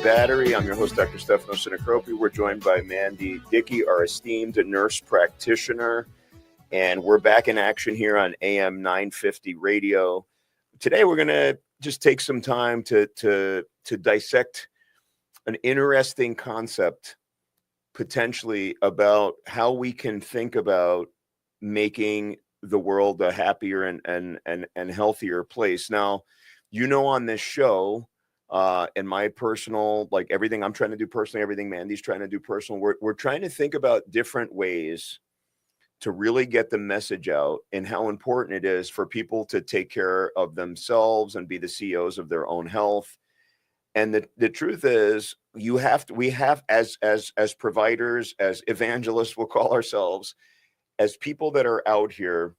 Human Battery. I'm your host, Dr. Stefano Sinicropi. We're joined by Mandi, Dickey, our esteemed nurse practitioner, and we're back in action here on AM 950 radio. Today, we're going to just take some time to dissect an interesting concept, potentially, about how we can think about making the world a happier and healthier place. Now, on this show, and my personal, like everything I'm trying to do personally, everything Mandi's trying to do personal, we're trying to think about different ways to really get the message out and how important it is for people to take care of themselves and be the CEOs of their own health. And the truth is, we have as providers, as evangelists, we'll call ourselves, as people that are out here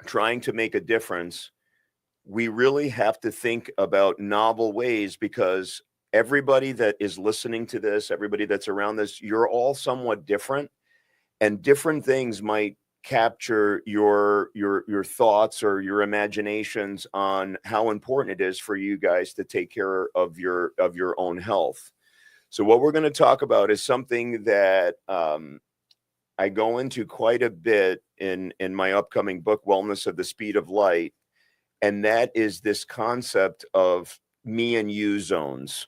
trying to make a difference, we really have to think about novel ways, because everybody that is listening to this, everybody that's around this, you're all somewhat different, and different things might capture your thoughts or your imaginations on how important it is for you guys to take care of your own health. So what we're going to talk about is something that I go into quite a bit in my upcoming book, Wellness of the Speed of Light. And that is this concept of me and you zones.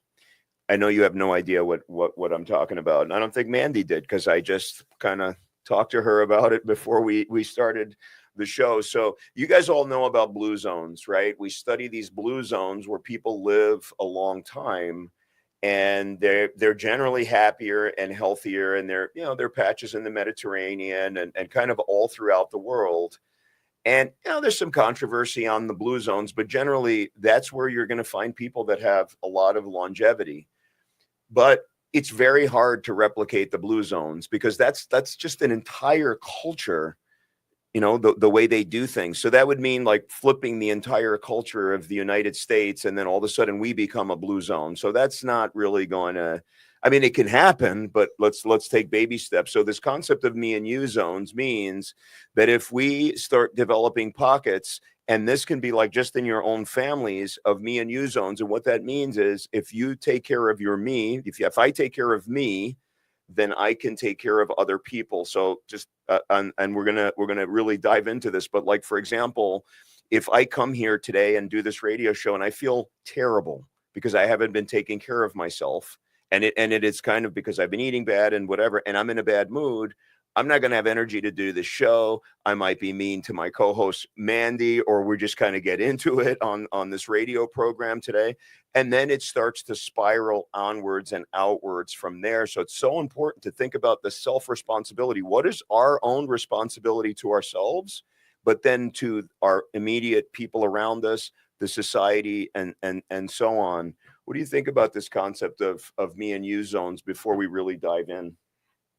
I know you have no idea what I'm talking about. And I don't think Mandi did, because I just kind of talked to her about it before we started the show. So you guys all know about blue zones, right? We study these blue zones where people live a long time, and they're generally happier and healthier, and they're patches in the Mediterranean and kind of all throughout the world. And, there's some controversy on the blue zones, but generally that's where you're going to find people that have a lot of longevity. But it's very hard to replicate the blue zones, because that's just an entire culture, the way they do things. So that would mean like flipping the entire culture of the United States, and then all of a sudden we become a blue zone. So that's not really going to, it can happen, but let's take baby steps. So this concept of me and you zones means that if we start developing pockets, and this can be like just in your own families, of me and you zones. And what that means is, if you take care of your me, if I take care of me, then I can take care of other people. So just and we're gonna really dive into this. But like, for example, if I come here today and do this radio show and I feel terrible because I haven't been taking care of myself, and it is kind of because I've been eating bad and whatever, and I'm in a bad mood, I'm not going to have energy to do the show. I might be mean to my co-host Mandi, or we just kind of get into it on this radio program today. And then it starts to spiral onwards and outwards from there. So it's so important to think about the self-responsibility. What is our own responsibility to ourselves, but then to our immediate people around us, the society, and so on. What do you think about this concept of me and you zones before we really dive in?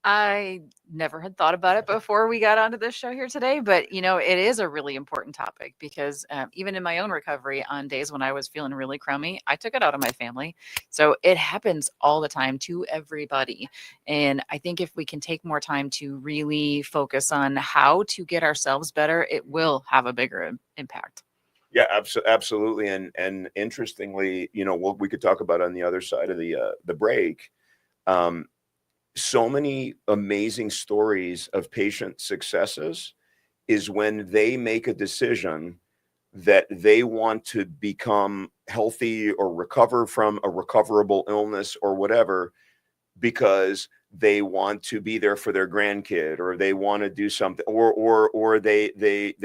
I never had thought about it before we got onto this show here today, but it is a really important topic, because even in my own recovery, on days when I was feeling really crummy, I took it out on my family. So it happens all the time to everybody. And I think if we can take more time to really focus on how to get ourselves better, it will have a bigger impact. Yeah, absolutely. And interestingly, what we could talk about on the other side of the break, so many amazing stories of patient successes is when they make a decision that they want to become healthy or recover from a recoverable illness or whatever, because they want to be there for their grandkid, or they want to do something, or they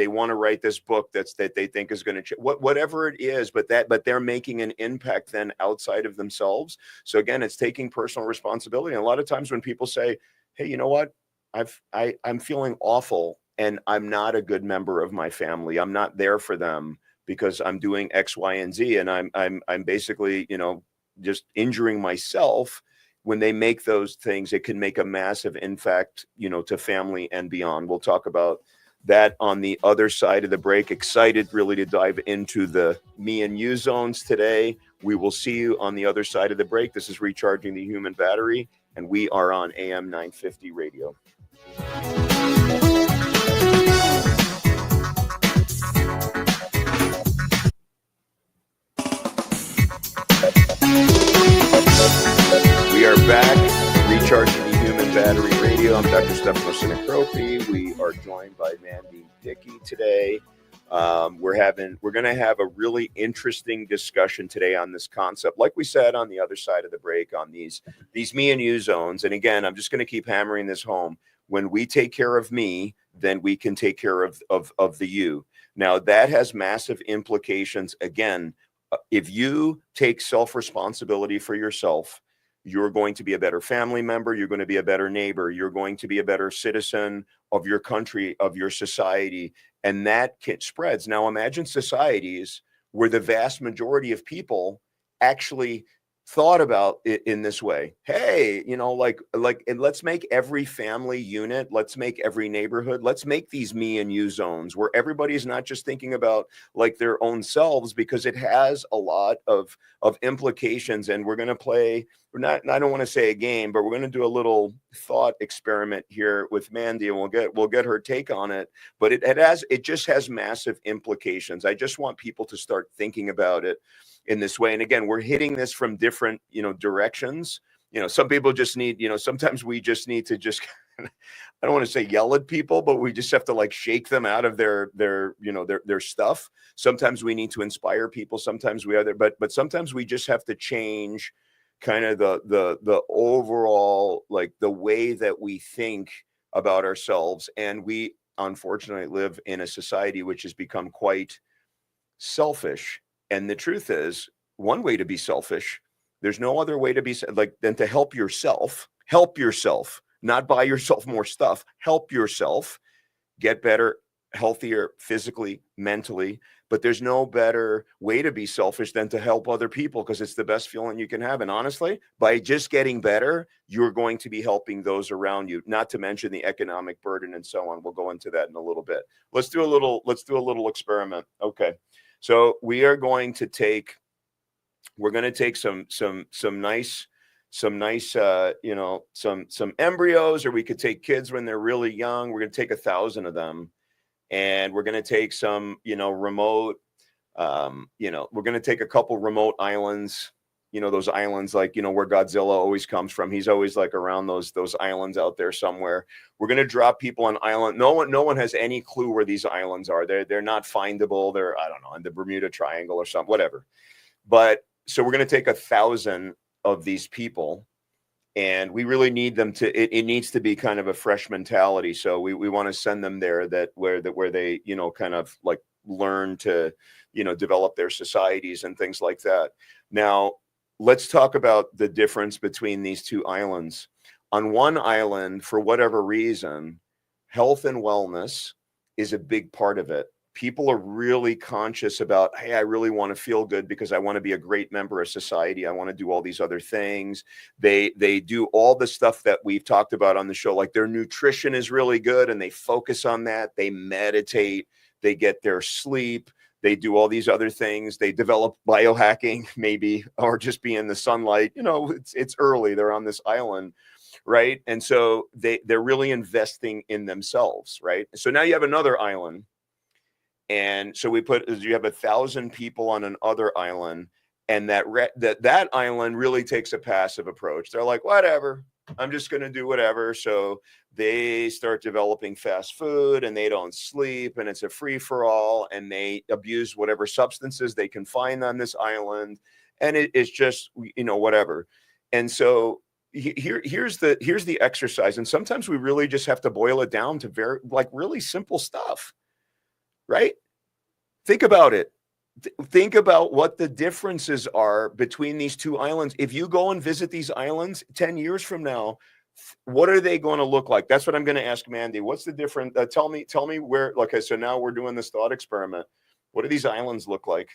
want to write this book that they think is going to whatever it is, but they're making an impact then outside of themselves. So again, it's taking personal responsibility. And a lot of times when people say, hey, you know what, I'm feeling awful and I'm not a good member of my family, I'm not there for them because I'm doing X, Y, and Z, and I'm basically just injuring myself. When they make those things, it can make a massive impact, to family and beyond. We'll talk about that on the other side of the break. Excited really to dive into the me and you zones today. We will see you on the other side of the break. This is Recharging the Human Battery, and we are on AM 950 radio. I'm Dr. Stefano Sinicropi. We are joined by Mandi, Dickey today. We're going to have a really interesting discussion today on this concept. Like we said on the other side of the break, on these me and you zones. And again, I'm just going to keep hammering this home. When we take care of me, then we can take care of the you. Now that has massive implications. Again, if you take self-responsibility for yourself, you're going to be a better family member. You're going to be a better neighbor. You're going to be a better citizen of your country, of your society. And that spreads. Now imagine societies where the vast majority of people actually thought about it in this way. Hey, and let's make every family unit, let's make every neighborhood, let's make these me and you zones where everybody's not just thinking about like their own selves, because it has a lot of implications. And we're going to play, I don't want to say a game, but we're going to do a little thought experiment here with Mandi, and we'll get her take on it. But it just has massive implications. I just want people to start thinking about it in this way. And again, we're hitting this from different, directions. Some people just need, sometimes we just need to just, I don't want to say yell at people, but we just have to like shake them out of their stuff. Sometimes we need to inspire people. Sometimes we other, but sometimes we just have to change kind of the overall, like the way that we think about ourselves. And we unfortunately live in a society which has become quite selfish. And the truth is, one way to be selfish, there's no other way to be than to help yourself, not buy yourself more stuff, help yourself get better, healthier, physically, mentally. But there's no better way to be selfish than to help other people, because it's the best feeling you can have. And honestly, by just getting better, you're going to be helping those around you, not to mention the economic burden and so on. We'll go into that in a little bit. Let's do a little experiment. Okay. So we are going to take, some nice, some embryos, or we could take kids when they're really young. We're going to take 1,000 of them, and we're going to take some, remote, we're going to take a couple remote islands, those islands, like, where Godzilla always comes from. He's always like around those islands out there somewhere. We're going to drop people on island. No one has any clue where these islands are. They're not findable. They're, I don't know, in the Bermuda Triangle or something, whatever. But so we're going to take 1,000 of these people, and we really need them to, it needs to be kind of a fresh mentality. So we want to send them there where they, kind of like learn to, develop their societies and things like that. Now, let's talk about the difference between these two islands. On one island, for whatever reason, health and wellness is a big part of it. People are really conscious about, hey, I really want to feel good because I want to be a great member of society. I want to do all these other things. They do all the stuff that we've talked about on the show, like their nutrition is really good, and they focus on that. They meditate, they get their sleep. They do all these other things. They develop biohacking, maybe, or just be in the sunlight. It's early. They're on this island, right? And so they're really investing in themselves, right? So now you have another island. And so you have 1,000 people on another island, and that island really takes a passive approach. They're like, whatever, I'm just going to do whatever. So they start developing fast food, and they don't sleep, and it's a free for all, and they abuse whatever substances they can find on this island. And it's just, whatever. And so here's the exercise. And sometimes we really just have to boil it down to really simple stuff, right? Think about it. Think about what the differences are between these two islands. If you go and visit these islands 10 years from now, what are they going to look like? That's what I'm going to ask Mandi. What's the difference? Tell me where, okay, so now we're doing this thought experiment. What do these islands look like?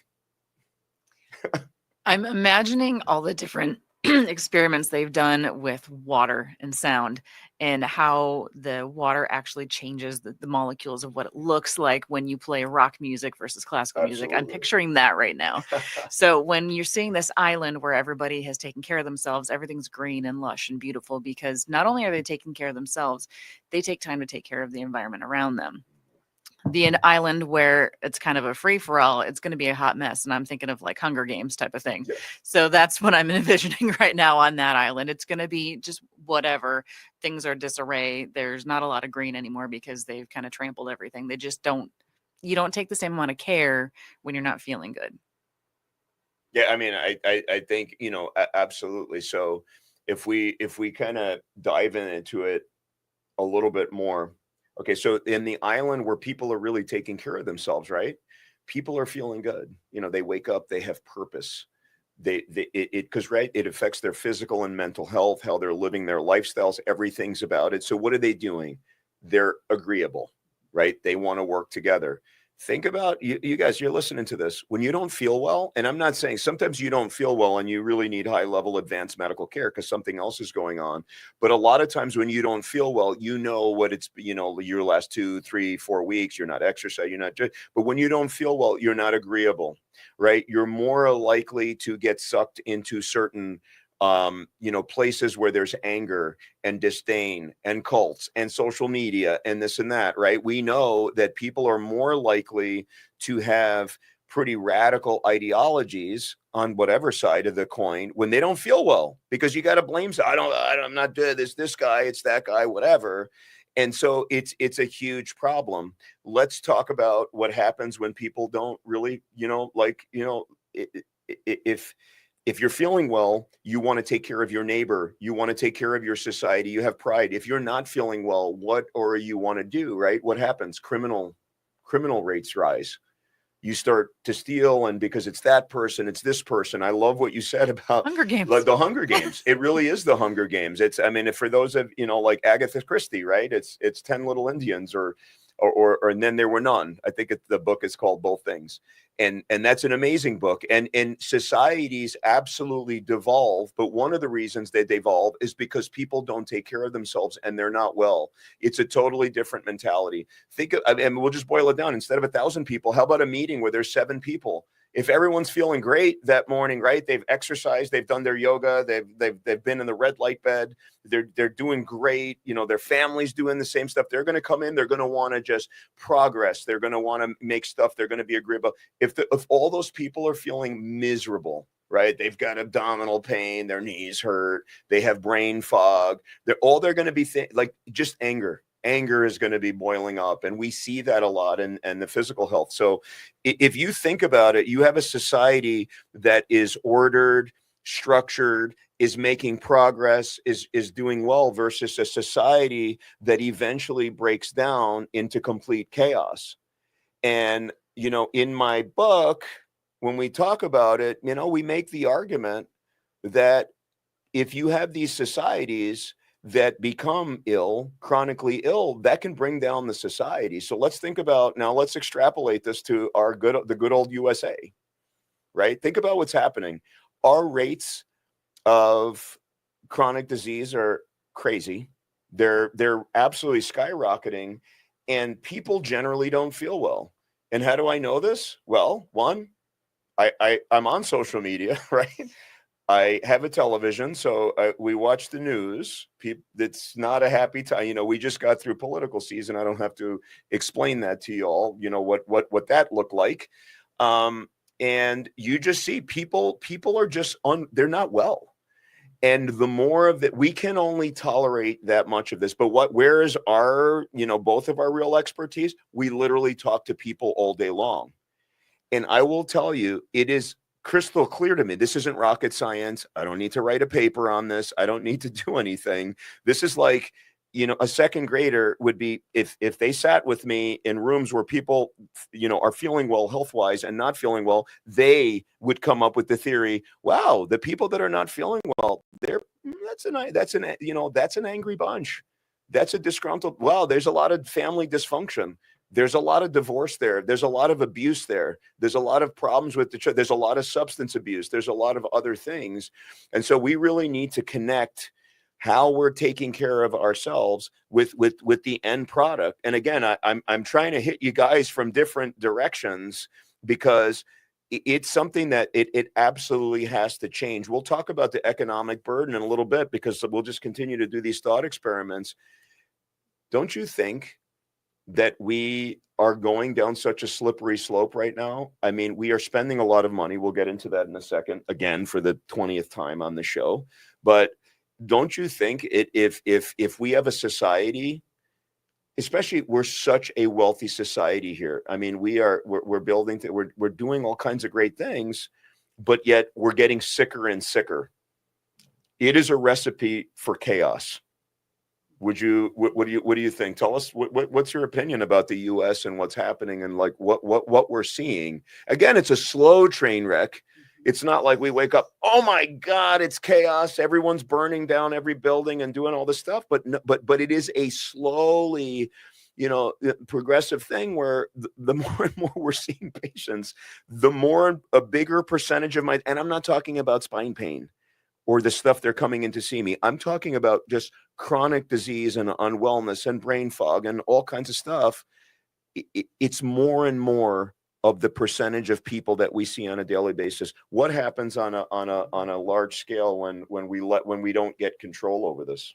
I'm imagining all the different experiments they've done with water and sound, and how the water actually changes the molecules of what it looks like when you play rock music versus classical music. I'm picturing that right now. So when you're seeing this island where everybody has taken care of themselves, everything's green and lush and beautiful, because not only are they taking care of themselves, they take time to take care of the environment around them. The island where it's kind of a free-for-all, it's going to be a hot mess. And I'm thinking of like Hunger Games type of thing. Yeah. So that's what I'm envisioning right now on that island. It's going to be just whatever, things are disarray. There's not a lot of green anymore because they've kind of trampled everything. They just don't, you don't take the same amount of care when you're not feeling good. Yeah, I mean, I think, absolutely. So if we kind of dive into it a little bit more. Okay, so in the island where people are really taking care of themselves, right? People are feeling good. They wake up, they have purpose. Because right, it affects their physical and mental health, how they're living their lifestyles, everything's about it. So what are they doing? They're agreeable, right? They want to work together. Think about you guys, you're listening to this. When you don't feel well, and I'm not saying sometimes you don't feel well and you really need high level advanced medical care because something else is going on. But a lot of times when you don't feel well, what it's, your last 2, 3, 4 weeks, you're not exercising, you're not, but when you don't feel well, you're not agreeable, right? You're more likely to get sucked into certain places where there's anger and disdain and cults and social media and this and that, right? We know that people are more likely to have pretty radical ideologies on whatever side of the coin when they don't feel well, because you got to blame. I'm not good. It's this guy, it's that guy, whatever. And so it's a huge problem. Let's talk about what happens when people don't really, if you're feeling well, you want to take care of your neighbor, you want to take care of your society, you have pride. If you're not feeling well, what or you want to do, right? What happens? Criminal rates rise. You start to steal, and because it's that person, it's this person. I love what you said about Hunger Games. The Hunger Games. It really is the Hunger Games. For those of like Agatha Christie, right? It's 10 Little Indians, or and then there were none. I think the book is called Both Things. And that's an amazing book. And societies absolutely devolve. But one of the reasons they devolve is because people don't take care of themselves and they're not well. It's a totally different mentality. And we'll just boil it down. Instead of 1,000 people, how about a meeting where there's 7 people? If everyone's feeling great that morning, right? They've exercised, they've done their yoga, they've been in the red light bed, they're doing great, their family's doing the same stuff. They're going to come in, they're going to want to just progress, they're going to want to make stuff, they're going to be agreeable. If all those people are feeling miserable, right? They've got abdominal pain, their knees hurt, they have brain fog, they're going to be just anger. Anger is going to be boiling up. And we see that a lot in the physical health. So if you think about it, you have a society that is ordered, structured, is making progress, is doing well, versus a society that eventually breaks down into complete chaos. And, in my book, when we talk about it, we make the argument that if you have these societies that become chronically ill, that can bring down the society. So let's extrapolate this to the good old USA, right? Think about what's happening. Our rates of chronic disease are crazy. They're absolutely skyrocketing, and people generally don't feel well. And how do I know this? Well, one, I'm on social media, right? I have a television, so we watch the news. It's not a happy time. We just got through political season. I don't have to explain that to you all, what that looked like. And you just see people are just they're not well. And the more of that, we can only tolerate that much of this. But where is our, both of our real expertise? We literally talk to people all day long. And I will tell you, it is crystal clear to me. This isn't rocket science. I don't need to write a paper on this. I don't need to do anything. This is like, a second grader would be, if they sat with me in rooms where people, are feeling well health-wise and not feeling well, they would come up with the theory, wow, the people that are not feeling well, that's an angry bunch. That's a disgruntled, wow, there's a lot of family dysfunction. There's a lot of divorce there. There's a lot of abuse there. There's a lot of problems with the church. There's a lot of substance abuse. There's a lot of other things. And so we really need to connect how we're taking care of ourselves with the end product. And again, I'm trying to hit you guys from different directions, because it's something that it absolutely has to change. We'll talk about the economic burden in a little bit, because we'll just continue to do these thought experiments. Don't you think that we are going down such a slippery slope right now? I mean, we are spending a lot of money. We'll get into that in a second, again, for the 20th time on the show. But don't you think if we have a society, especially we're such a wealthy society here. I mean, we're building, we're doing all kinds of great things, but yet we're getting sicker and sicker. It is a recipe for chaos. What do you think? Tell us what's your opinion about the U.S. and what's happening and like what we're seeing. Again, it's a slow train wreck. It's not like we wake up, oh my God, it's chaos. Everyone's burning down every building and doing all this stuff. But it is a slowly, progressive thing where the more and more we're seeing patients, the more a bigger percentage of and I'm not talking about spine pain or the stuff they're coming in to see me. I'm talking about just chronic disease and unwellness and brain fog and all kinds of stuff. It's more and more of the percentage of people that we see on a daily basis. What happens on a large scale when we don't get control over this?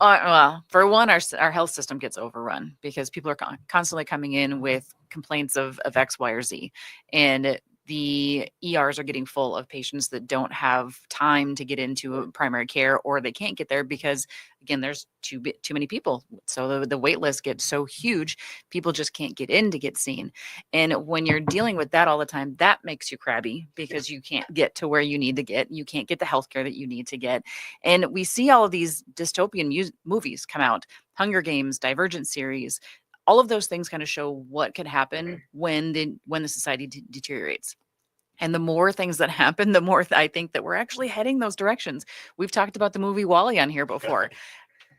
Well, for one, our health system gets overrun because people are constantly coming in with complaints of X, Y, or Z, and the ERs are getting full of patients that don't have time to get into primary care, or they can't get there because, again, there's too many people. So the wait list gets so huge, people just can't get in to get seen. And when you're dealing with that all the time, that makes you crabby because you can't get to where you need to get. You can't get the healthcare that you need to get. And we see all of these dystopian movies come out, Hunger Games, Divergent series. All of those things kind of show what could happen when the society deteriorates. And the more things that happen, the more I think that we're actually heading those directions. We've talked about the movie WALL-E on here before.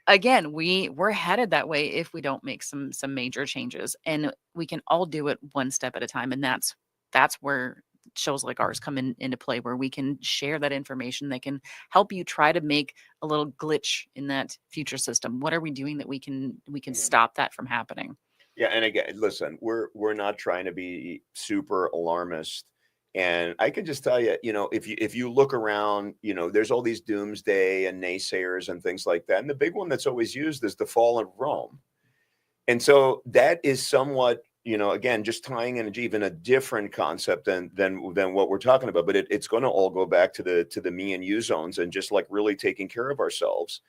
Again, we're headed that way if we don't make some major changes, and we can all do it one step at a time. And that's where shows like ours come into play, where we can share that information that can help you try to make a little glitch in that future system. What are we doing that we can stop that from happening? Yeah, and again, listen, we're not trying to be super alarmist. And I can just tell you, if you look around, there's all these doomsday and naysayers and things like that. And the big one that's always used is the fall of Rome. And so that is somewhat, again, just tying in even a different concept than what we're talking about. But it's going to all go back to the me and you zones and just like really taking care of ourselves.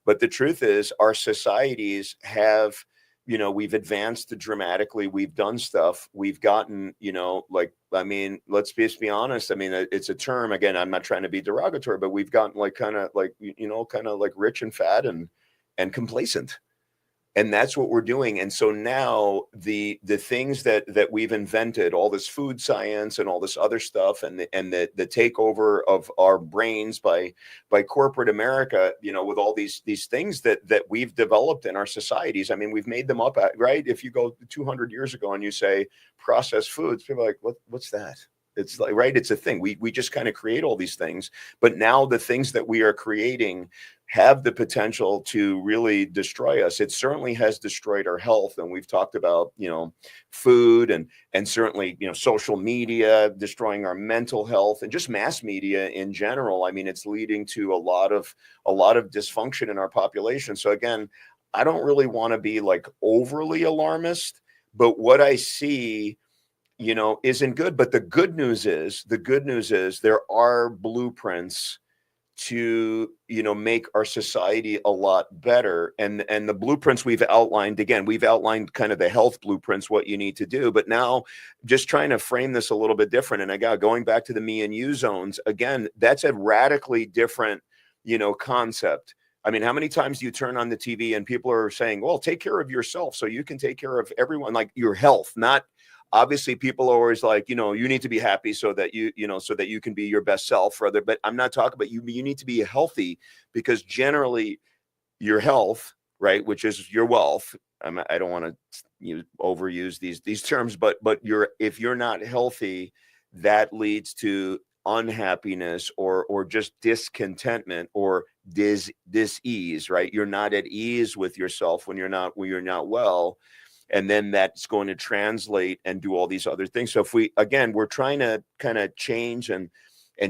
But the truth is, our societies have, we've advanced dramatically. We've done stuff. We've gotten, let's just be honest. I mean, it's a term, again, I'm not trying to be derogatory, but we've gotten kind of like rich and fat and complacent. And that's what we're doing. And so now the things that we've invented, all this food science and all this other stuff, and the takeover of our brains by corporate America, with all these things that we've developed in our societies. I mean, we've made them up, right? If you go 200 years ago and you say processed foods, people are like, what's that? It's like, right, it's a thing. We just kind of create all these things. But now the things that we are creating have the potential to really destroy us. It certainly has destroyed our health. And we've talked about, food and certainly, social media destroying our mental health and just mass media in general. I mean, it's leading to a lot of dysfunction in our population. So again, I don't really want to be like overly alarmist, but what I see, isn't good. But the good news is there are blueprints to, make our society a lot better. And the blueprints we've outlined kind of the health blueprints, what you need to do. But now just trying to frame this a little bit different. And again, going back to the me and you zones, again, that's a radically different, concept. I mean, how many times do you turn on the TV and people are saying, well, take care of yourself so you can take care of everyone, like your health, not obviously people are always like, you need to be happy so that so that you can be your best self rather. But I'm not talking about you need to be healthy, because generally your health, right, which is your wealth. I don't want to overuse these terms, but if you're not healthy, that leads to unhappiness or just discontentment or dis-ease, right? You're not at ease with yourself when you're not well. And then that's going to translate and do all these other things. So if we're trying to kind of change and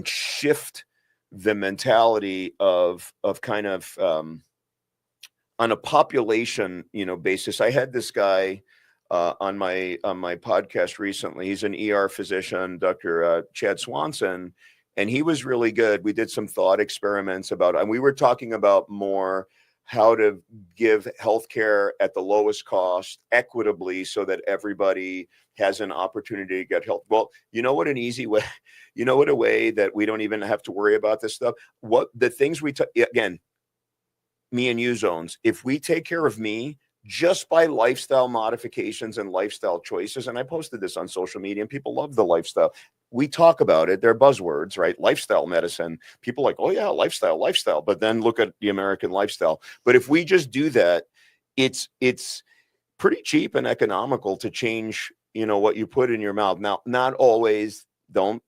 shift the mentality of kind of on a population, basis. I had this guy on my podcast recently. He's an ER physician, Dr. Chad Swanson. and he was really good. We did some thought experiments about, and we were talking about more how to give healthcare at the lowest cost equitably so that everybody has an opportunity to get help. Well, you know what an easy way, you know what a way that we don't even have to worry about this stuff? What the things again, me and you zones, if we take care of me just by lifestyle modifications and lifestyle choices, and I posted this on social media and people love the lifestyle. We talk about it. They're buzzwords, right? Lifestyle medicine. People like, oh yeah, lifestyle. But then look at the American lifestyle. But if we just do that, it's pretty cheap and economical to change, what you put in your mouth. Now, not always. Don't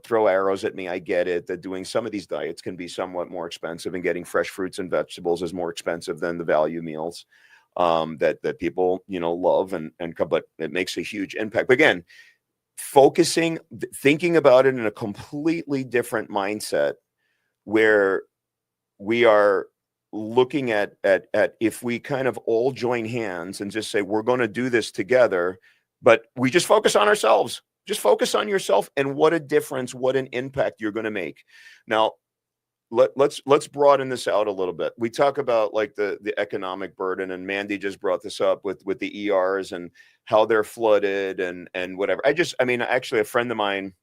throw arrows at me. I get it that doing some of these diets can be somewhat more expensive, and getting fresh fruits and vegetables is more expensive than the value meals that people love and but it makes a huge impact. But again, thinking about it in a completely different mindset, where we are looking at if we kind of all join hands and just say we're going to do this together, but we just focus on ourselves. Just focus on yourself and what a difference, what an impact you're going to make. Now, let's broaden this out a little bit. We talk about like the economic burden, and Mandi just brought this up with the ERs and how they're flooded and whatever. Actually, a friend of mine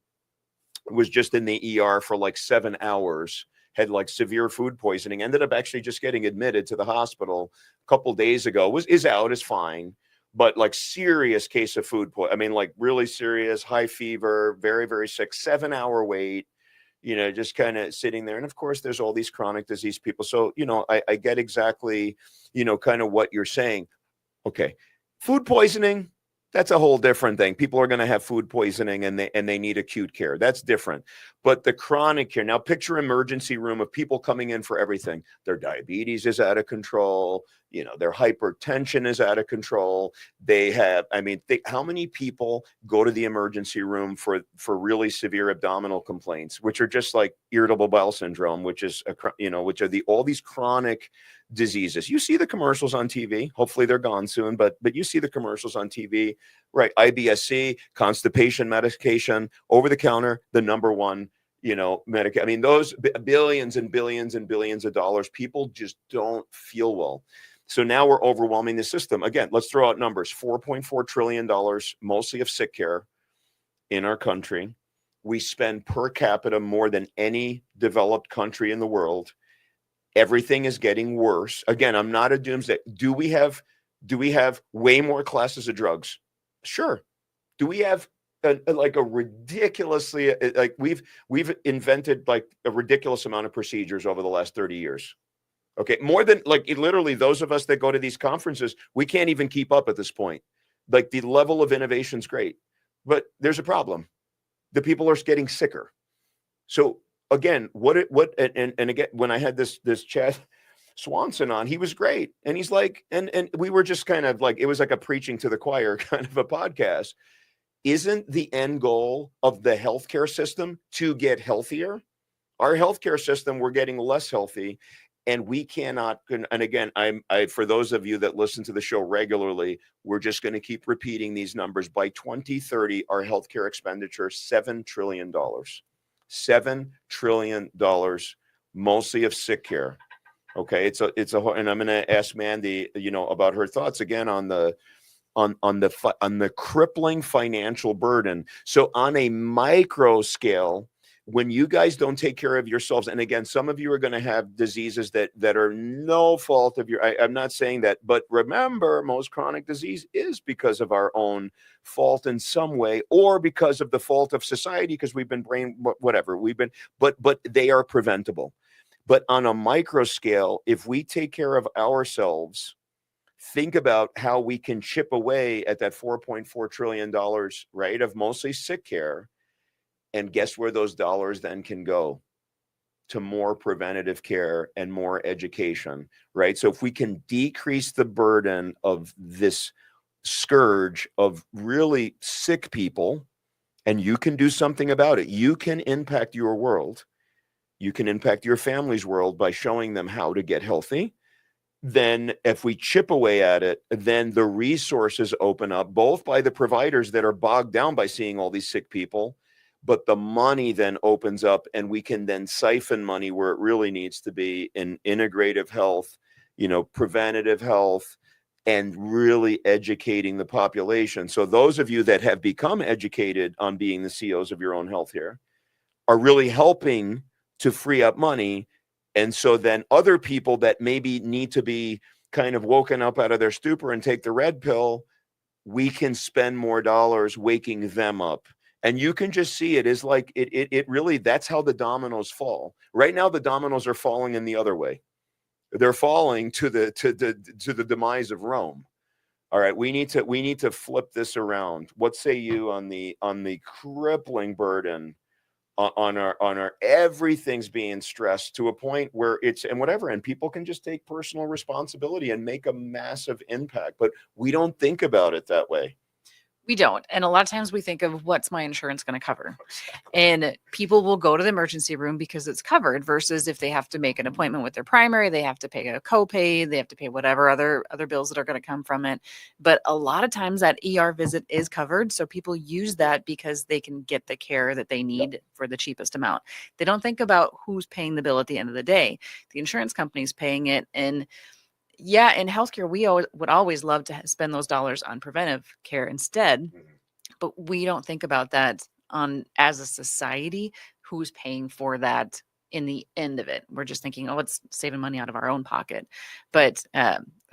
was just in the ER for like 7 hours, had like severe food poisoning, ended up actually just getting admitted to the hospital a couple days ago. Is fine. But like serious case of food poisoning. Like really serious, high fever, very, very sick, 7-hour wait, just kind of sitting there. And of course, there's all these chronic disease people. So, I get exactly, kind of what you're saying. Okay. Food poisoning, that's a whole different thing. People are going to have food poisoning and they need acute care. That's different. But the chronic care, now picture emergency room of people coming in for everything. Their diabetes is out of control. Their hypertension is out of control. They have, how many people go to the emergency room for really severe abdominal complaints, which are just like irritable bowel syndrome, which is, which are all these chronic diseases. You see the commercials on TV. Hopefully they're gone soon, but you see the commercials on TV, right? IBS-C, constipation medication, over the counter, the number one, medication. Those billions and billions and billions of dollars, people just don't feel well. So now we're overwhelming the system. Again, let's throw out numbers. $4.4 trillion, mostly of sick care in our country. We spend per capita more than any developed country in the world. Everything is getting worse. Again, I'm not a doomsday. Do we have way more classes of drugs? Sure. Do we have a ridiculously, we've invented like a ridiculous amount of procedures over the last 30 years. Okay. More than literally those of us that go to these conferences, we can't even keep up at this point. Like the level of innovation is great, but there's a problem. The people are getting sicker. So again, and again, when I had this Chad Swanson on, he was great. And he's like, and we were just kind of like, it was like a preaching to the choir kind of a podcast. Isn't the end goal of the healthcare system to get healthier? Our healthcare system, we're getting less healthy, and we cannot. And again, I for those of you that listen to the show regularly, we're just going to keep repeating these numbers. By 2030, our healthcare expenditure $7 trillion, $7 trillion, mostly of sick care. Okay, it's a, and I'm going to ask Mandi, about her thoughts again on the crippling financial burden. So on a micro scale, when you guys don't take care of yourselves, and again, some of you are going to have diseases that are no fault of I'm not saying that, but remember, most chronic disease is because of our own fault in some way, or because of the fault of society, because we've been but they are preventable. But on a micro scale, if we take care of ourselves, think about how we can chip away at that $4.4 trillion, right, of mostly sick care. And guess where those dollars then can go? To more preventative care and more education, right? So if we can decrease the burden of this scourge of really sick people, and you can do something about it, you can impact your world. You can impact your family's world by showing them how to get healthy. Then if we chip away at it, then the resources open up, both by the providers that are bogged down by seeing all these sick people, but the money then opens up and we can then siphon money where it really needs to be in integrative health, preventative health, and really educating the population. So those of you that have become educated on being the CEOs of your own health here are really helping to free up money. And so then other people that maybe need to be kind of woken up out of their stupor and take the red pill, we can spend more dollars waking them up. And you can just see it is like it really, that's how the dominoes fall. Right now, the dominoes are falling in the other way. They're falling to the demise of Rome. All right, we need to flip this around. What say you on the crippling burden on our everything's being stressed to a point where it's and whatever, and people can just take personal responsibility and make a massive impact, but we don't think about it that way. We don't. And a lot of times we think of what's my insurance going to cover? And people will go to the emergency room because it's covered versus if they have to make an appointment with their primary, they have to pay a copay, they have to pay whatever other bills that are going to come from it. But a lot of times that ER visit is covered. So people use that because they can get the care that they need for the cheapest amount. They don't think about who's paying the bill at the end of the day. The insurance company's paying it. And yeah, in healthcare, we would always love to spend those dollars on preventive care instead, but we don't think about that as a society, who's paying for that in the end of it. We're just thinking, oh, it's saving money out of our own pocket. But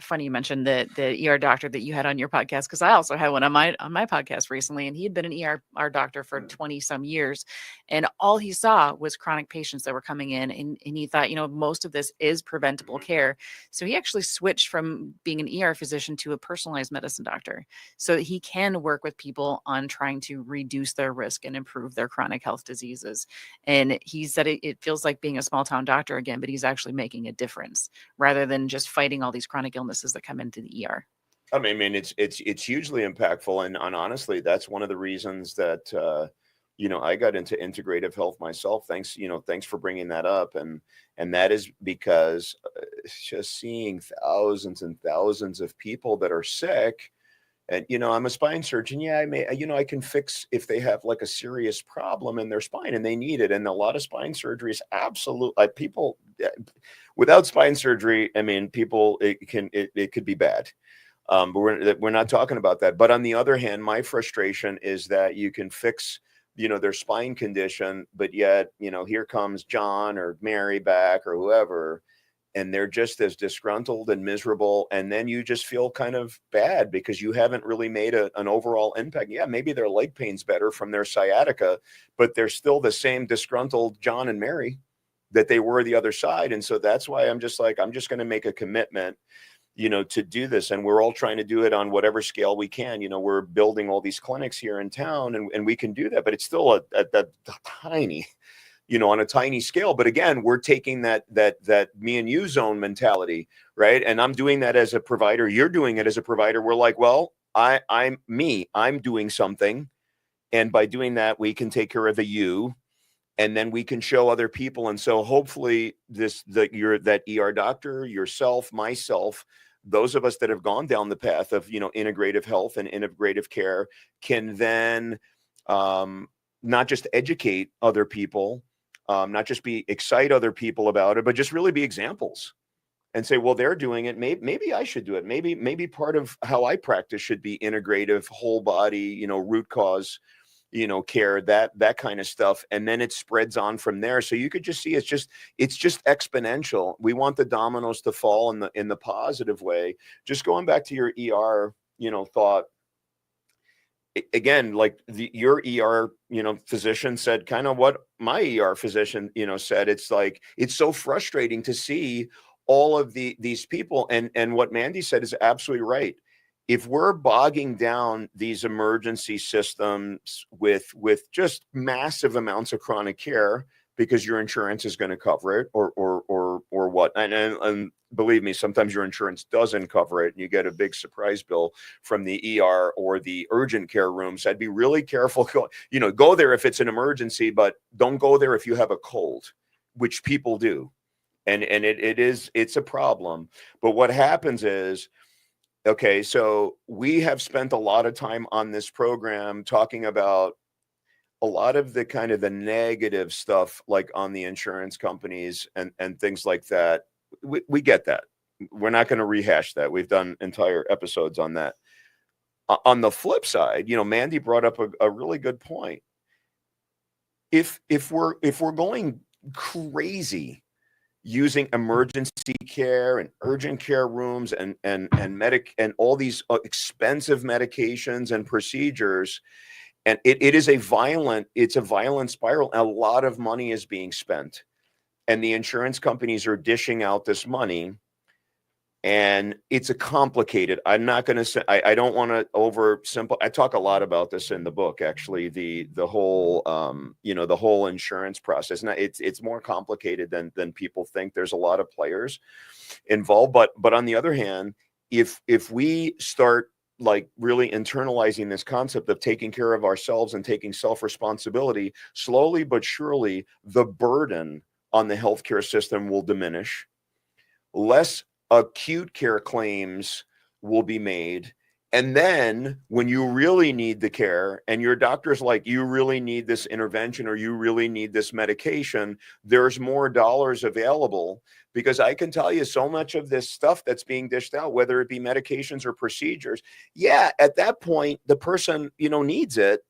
funny you mentioned the ER doctor that you had on your podcast, because I also had one on my podcast recently, and he had been an ER doctor for 20 some years, and all he saw was chronic patients that were coming in, and he thought, most of this is preventable care. So he actually switched from being an ER physician to a personalized medicine doctor, so that he can work with people on trying to reduce their risk and improve their chronic health diseases. And he said it feels like being a small town doctor again, but he's actually making a difference rather than just fighting all these chronic illnesses that come into the ER. I mean, it's hugely impactful, and honestly, that's one of the reasons that I got into integrative health myself. Thanks for bringing that up, and that is because just seeing thousands and thousands of people that are sick. And, I'm a spine surgeon. Yeah, I can fix if they have like a serious problem in their spine and they need it. And a lot of spine surgeries, absolutely, people without spine surgery, I mean, it could be bad. But we're not talking about that. But on the other hand, my frustration is that you can fix, their spine condition, but yet, here comes John or Mary back or whoever, and they're just as disgruntled and miserable. And then you just feel kind of bad because you haven't really made an overall impact. Yeah, maybe their leg pain's better from their sciatica, but they're still the same disgruntled John and Mary that they were the other side. And so that's why I'm just going to make a commitment, to do this. And we're all trying to do it on whatever scale we can. We're building all these clinics here in town, and we can do that, but it's still a tiny, on a tiny scale. But again, we're taking that me and you zone mentality, right? And I'm doing that as a provider. You're doing it as a provider. We're like, well, I'm doing something. And by doing that, we can take care of the you, and then we can show other people. And so hopefully that ER doctor, yourself, myself, those of us that have gone down the path of, integrative health and integrative care can then not just educate other people, not just excite other people about it, but just really be examples and say, well, they're doing it. Maybe I should do it. Maybe part of how I practice should be integrative, whole body, root cause, care, that kind of stuff. And then it spreads on from there. So you could just see it's just exponential. We want the dominoes to fall in the positive way. Just going back to your ER, thought, again, like your ER, physician said kind of what my ER physician, said. It's like, it's so frustrating to see all of these people. And what Mandi said is absolutely right. If we're bogging down these emergency systems with just massive amounts of chronic care because your insurance is going to cover it or what, and believe me, sometimes your insurance doesn't cover it and you get a big surprise bill from the ER or the urgent care room. So I'd be really careful. Go there if it's an emergency, but don't go there if you have a cold, which people do. And it's a problem. But what happens is, okay, so we have spent a lot of time on this program talking about a lot of the kind of the negative stuff, like on the insurance companies and things like that. We get that. We're not going to rehash that. We've done entire episodes on that. On the flip side, Mandy brought up a really good point. If we're going crazy using emergency care and urgent care rooms and all these expensive medications and procedures, and it's a violent spiral. A lot of money is being spent, and the insurance companies are dishing out this money. And it's a complicated. I'm not going to say. I don't want to oversimplify. I talk a lot about this in the book. Actually, the whole the whole insurance process. Now, it's more complicated than people think. There's a lot of players involved. But on the other hand, if we start like really internalizing this concept of taking care of ourselves and taking self-responsibility, slowly but surely, the burden on the healthcare system will diminish. Less acute care claims will be made. And then when you really need the care and your doctor's like, you really need this intervention or you really need this medication, there's more dollars available. Because I can tell you so much of this stuff that's being dished out, whether it be medications or procedures, at that point, the person, needs it.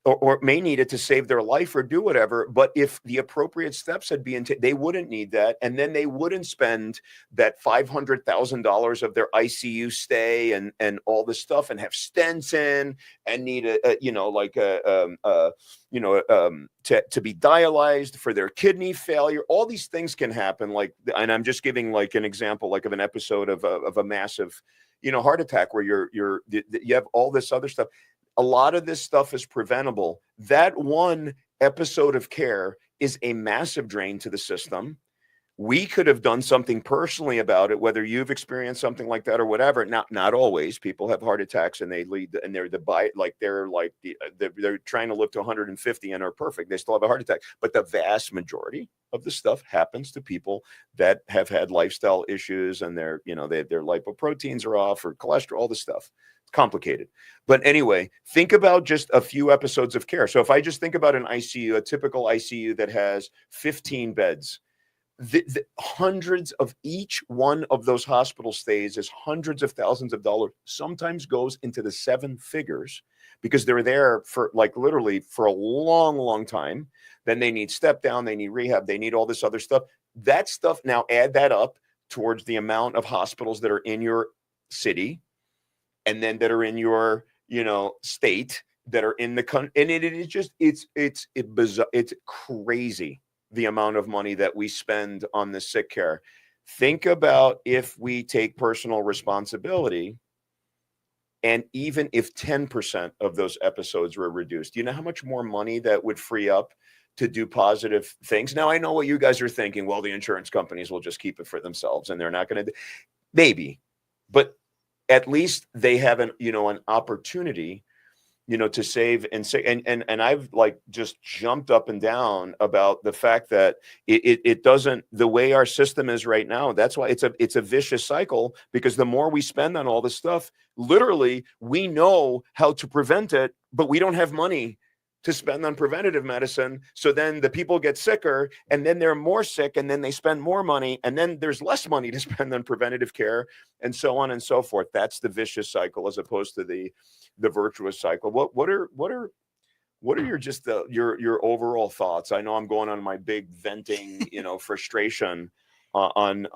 Or may need it to save their life or do whatever. But if the appropriate steps had been, they wouldn't need that. And then they wouldn't spend that $500,000 of their ICU stay and all this stuff and have stents in and need to be dialyzed for their kidney failure. All these things can happen. And I'm just giving like an example, like of an episode of a massive, heart attack where you have all this other stuff. A lot of this stuff is preventable. That one episode of care is a massive drain to the system. We could have done something personally about it, whether you've experienced something like that or whatever. Not always. People have heart attacks and they're trying to live to 150 and are perfect. They still have a heart attack. But the vast majority of the stuff happens to people that have had lifestyle issues and their lipoproteins are off or cholesterol, all this stuff. Complicated. But anyway, think about just a few episodes of care. So if I just think about an ICU, a typical ICU that has 15 beds, the hundreds of each one of those hospital stays is hundreds of thousands of dollars, sometimes goes into the seven figures because they're there for literally for a long, long time. Then they need step down, they need rehab, they need all this other stuff. That stuff, now add that up towards the amount of hospitals that are in your city and then that are in your, state, that are in the country. And it's bizarre. It's crazy the amount of money that we spend on the sick care. Think about if we take personal responsibility, and even if 10% of those episodes were reduced, do you know how much more money that would free up to do positive things? Now, I know what you guys are thinking. Well, the insurance companies will just keep it for themselves and they're not going to, maybe, but at least they have an opportunity, to save and say, and I've just jumped up and down about the fact that it doesn't, the way our system is right now, that's why it's a vicious cycle, because the more we spend on all this stuff, literally we know how to prevent it, but we don't have money to spend on preventative medicine. So then the people get sicker and then they're more sick and then they spend more money and then there's less money to spend on preventative care and so on and so forth. That's the vicious cycle as opposed to the virtuous cycle. What are your overall thoughts? I know I'm going on my big venting, frustration on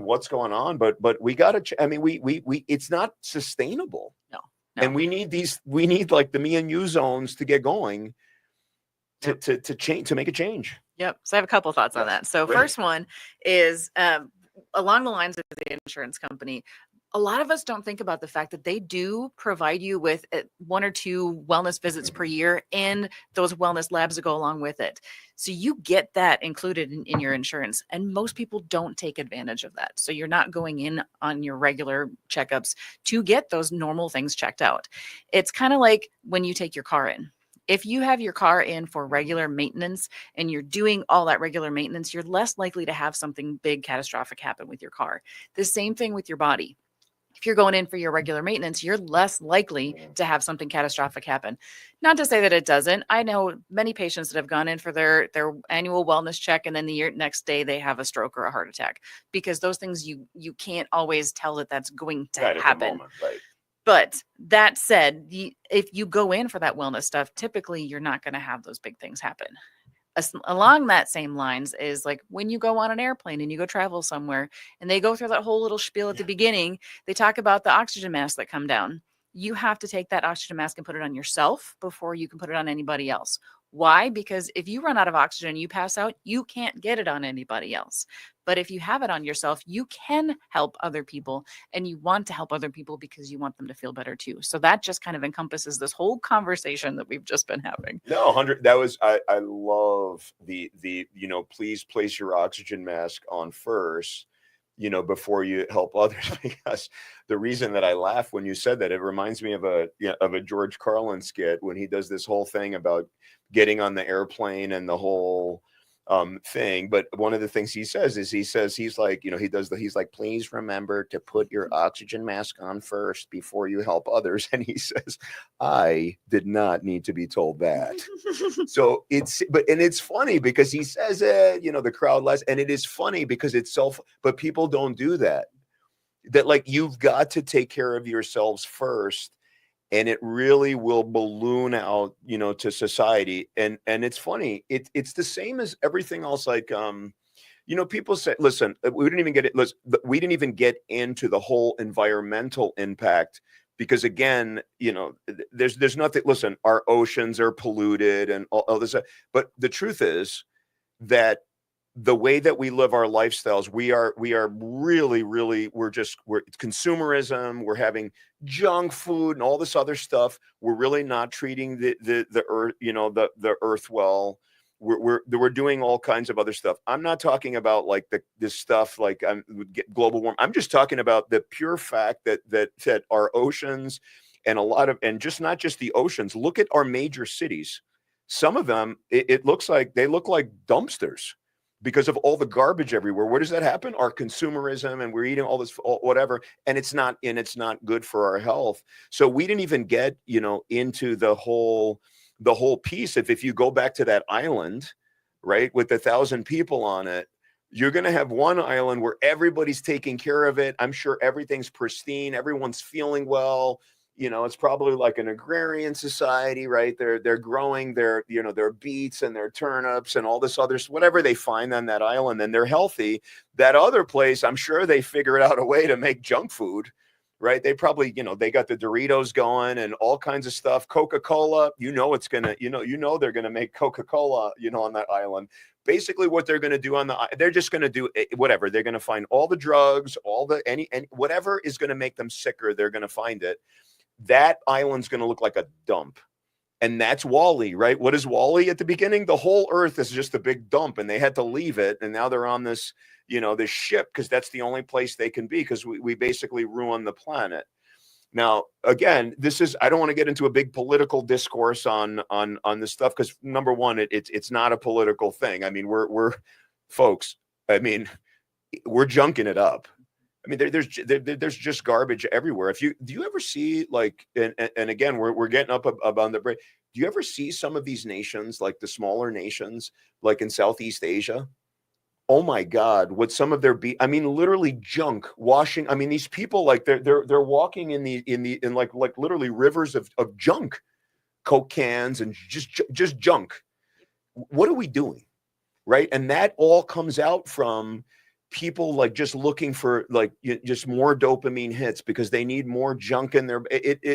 what's going on, but we got to, we it's not sustainable. No. And we need like the me and you zones to get going to change, to make a change. Yep. So I have a couple of thoughts on that. So first one is along the lines of the insurance company. A lot of us don't think about the fact that they do provide you with 1 or 2 wellness visits per year and those wellness labs that go along with it. So you get that included in your insurance. And most people don't take advantage of that. So you're not going in on your regular checkups to get those normal things checked out. It's kind of like when you take your car in. If you have your car in for regular maintenance and you're doing all that regular maintenance, you're less likely to have something big, catastrophic happen with your car. The same thing with your body. If you're going in for your regular maintenance, you're less likely to have something catastrophic happen. Not to say that it doesn't. I know many patients that have gone in for their annual wellness check, and then the next day they have a stroke or a heart attack, because those things you can't always tell that that's going to Right happen. at the moment, right. But that said, if you go in for that wellness stuff, typically you're not going to have those big things happen. Along that same lines is like when you go on an airplane and you go travel somewhere and they go through that whole little spiel at the beginning, they talk about the oxygen masks that come down. You have to take that oxygen mask and put it on yourself before you can put it on anybody else. Why? Because if you run out of oxygen and you pass out, you can't get it on anybody else. But if you have it on yourself, you can help other people, and you want to help other people because you want them to feel better too. So that just kind of encompasses this whole conversation that we've just been having. No, 100. That was, I love the, please place your oxygen mask on first, before you help others, because the reason that I laugh when you said that, it reminds me of a George Carlin skit when he does this whole thing about getting on the airplane and the whole thing. But one of the things he says is he's like, he's like, please remember to put your oxygen mask on first before you help others. And he says, I did not need to be told that. So it's funny because he says it, the crowd laughs, and it is funny because but people don't do that. That, like, you've got to take care of yourselves first, and it really will balloon out, to society. And it's funny. It's the same as everything else. Like, people say, listen, we didn't even get into the whole environmental impact, because again, there's nothing, listen, our oceans are polluted and all this, but the truth is that the way that we live our lifestyles, we are really, we're consumerism. We're having junk food and all this other stuff. We're really not treating the earth, the earth well. We're doing all kinds of other stuff. I'm not talking about like this stuff like global warming. I'm just talking about the pure fact that our oceans and not just the oceans. Look at our major cities. Some of them, it looks like they look like dumpsters, because of all the garbage everywhere. Where does that happen? Our consumerism, and we're eating all this whatever, and it's not good for our health. So we didn't even get, into the whole piece. If you go back to that island, right, with 1,000 people on it, you're going to have one island where everybody's taking care of it. I'm sure everything's pristine. Everyone's feeling well. It's probably like an agrarian society, right? They're growing their beets and their turnips and all this other, whatever they find on that island, and they're healthy. That other place, I'm sure they figured out a way to make junk food, right? They probably, they got the Doritos going and all kinds of stuff. Coca-Cola, it's gonna, they're gonna make Coca-Cola, on that island. Basically what they're going to do they're just going to do whatever. They're going to find all the drugs, any whatever is going to make them sicker. They're going to find it. That island's going to look like a dump. And that's Wall-E, right? What is Wall-E at the beginning? The whole earth is just a big dump, and they had to leave it. And now they're on this, this ship, because that's the only place they can be, because we basically ruin the planet. Now, again, I don't want to get into a big political discourse on this stuff, because number one, it's not a political thing. I mean, we're folks, we're junking it up. I mean, there's just garbage everywhere. Do you ever see, like, and again, we're getting up on the break. Do you ever see some of these nations, like the smaller nations, like in Southeast Asia? Oh my God, what some of their literally junk washing. I mean, these people, like, they're walking in like literally rivers of junk, Coke cans and just junk. What are we doing? Right? And that all comes out from people, like, just looking for, like, just more dopamine hits, because they need more junk in their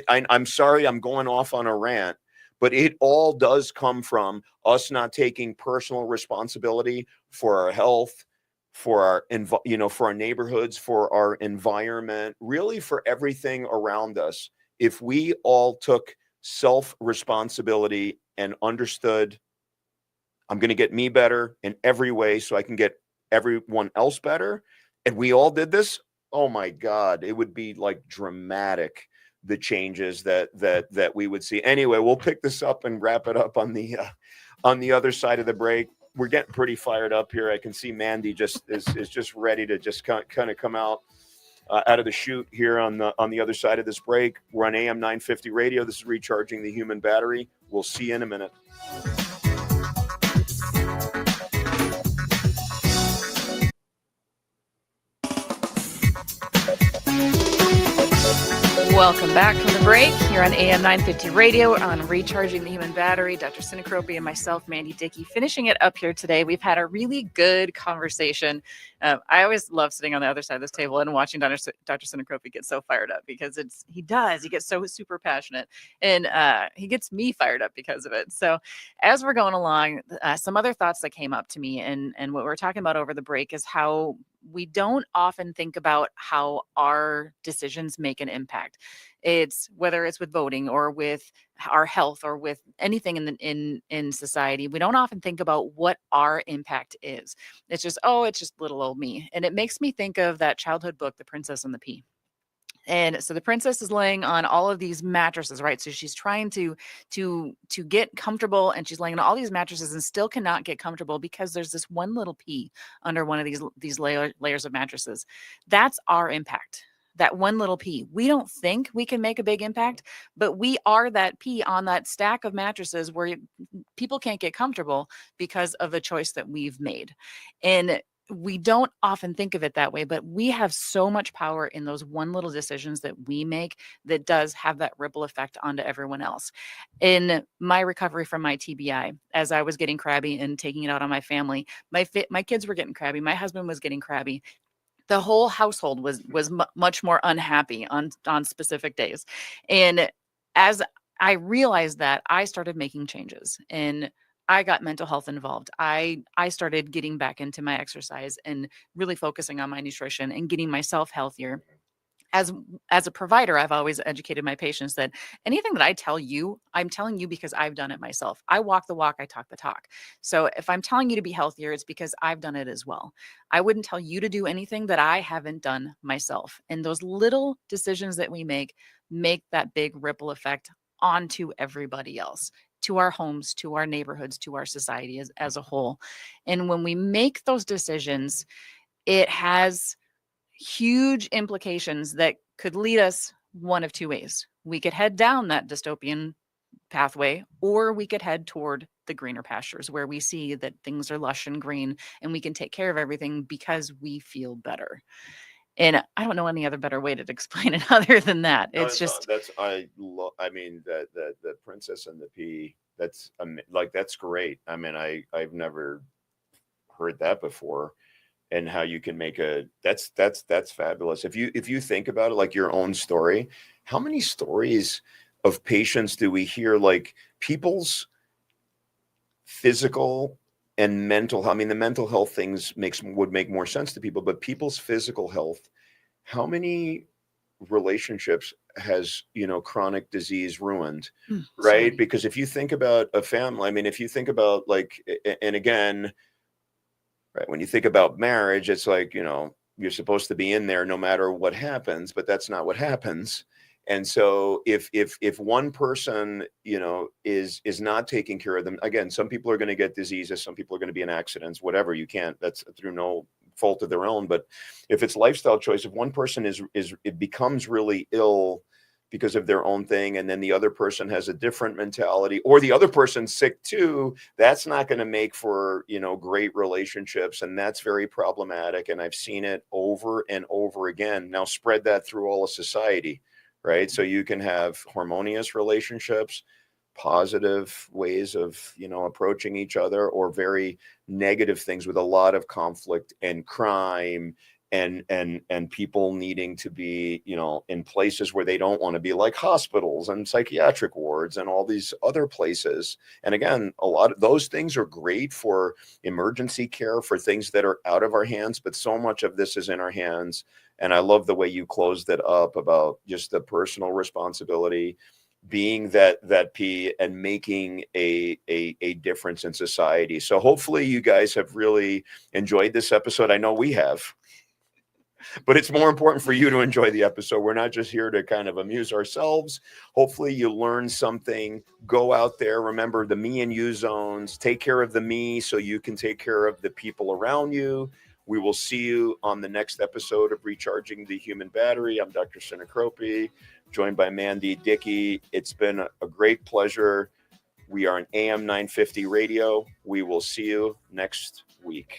I'm sorry, I'm going off on a rant, but it all does come from us not taking personal responsibility for our health, for our for our neighborhoods, for our environment, really for everything around us. If we all took self-responsibility and understood, I'm going to get me better in every way so I can get everyone else better, and we all did this, oh my God, it would be like dramatic, the changes that we would see. Anyway, we'll pick this up and wrap it up on the other side of the break. We're getting pretty fired up here. I can see Mandi is just ready to just kind of come out. out of the chute here on the other side of this break. We're on AM 950 radio. This is Recharging the Human Battery. We'll see you in a minute. Welcome back from the break here on AM 950 Radio on Recharging the Human Battery. Dr. Sinicropi and myself, Mandi, Dickey, finishing it up here today. We've had a really good conversation. I always love sitting on the other side of this table and watching Dr. Sinicropi get so fired up because he gets so super passionate, and he gets me fired up because of it. So as we're going along, some other thoughts that came up to me and what we're talking about over the break is how we don't often think about how our decisions make an impact. It's whether it's with voting or with our health or with anything in society. We don't often think about what our impact is. It's just little old me. And it makes me think of that childhood book, The Princess and the Pea. And so the princess is laying on all of these mattresses, right? So she's trying to get comfortable, and she's laying on all these mattresses and still cannot get comfortable because there's this one little pea under one of these layers of mattresses. That's our impact. That one little pea. We don't think we can make a big impact, but we are that pea on that stack of mattresses where people can't get comfortable because of a choice that we've made. And we don't often think of it that way, but we have so much power in those one little decisions that we make that does have that ripple effect onto everyone else. In my recovery from my TBI, as I was getting crabby and taking it out on my family, my kids were getting crabby. My husband was getting crabby. The whole household was much more unhappy on specific days. And as I realized that, I started making changes, and I got mental health involved. I started getting back into my exercise and really focusing on my nutrition and getting myself healthier. As a provider, I've always educated my patients that anything that I tell you, I'm telling you because I've done it myself. I walk the walk, I talk the talk. So if I'm telling you to be healthier, it's because I've done it as well. I wouldn't tell you to do anything that I haven't done myself. And those little decisions that we make that big ripple effect onto everybody else, to our homes, to our neighborhoods, to our society as a whole. And when we make those decisions, it has huge implications that could lead us one of two ways. We could head down that dystopian pathway, or we could head toward the greener pastures where we see that things are lush and green and we can take care of everything because we feel better. And I don't know any other better way to explain it other than that. It's just I mean the Princess and the Pea. That's that's great. I mean I've never heard that before. And how you can make that's fabulous. If you think about it, like your own story, how many stories of patients do we hear, like people's physical and mental? I mean, the mental health things would make more sense to people, but people's physical health, how many relationships has chronic disease ruined, right? Because if you think about a family, I mean, if you think about and again, right, when you think about marriage, it's like, you're supposed to be in there no matter what happens, but that's not what happens. And so if one person, is not taking care of them, again, some people are going to get diseases, some people are going to be in accidents, whatever. You can't, that's through no fault of their own. But if it's lifestyle choice, if one person it becomes really ill because of their own thing, and then the other person has a different mentality, or the other person's sick too, that's not going to make for, great relationships. And that's very problematic. And I've seen it over and over again. Now spread that through all of society, right? So you can have harmonious relationships, positive ways of, approaching each other, or very negative things with a lot of conflict and crime and people needing to be, in places where they don't want to be, like hospitals and psychiatric wards and all these other places. And again, a lot of those things are great for emergency care, for things that are out of our hands, but so much of this is in our hands. And I love the way you closed it up about just the personal responsibility, being that P, and making a difference in society. So hopefully you guys have really enjoyed this episode. I know we have. But it's more important for you to enjoy the episode. We're not just here to kind of amuse ourselves. Hopefully you learn something. Go out there. Remember the me and you zones. Take care of the me so you can take care of the people around you. We will see you on the next episode of Recharging the Human Battery. I'm Dr. Sinicropi, joined by Mandi, Dickey. It's been a great pleasure. We are on AM 950 radio. We will see you next week.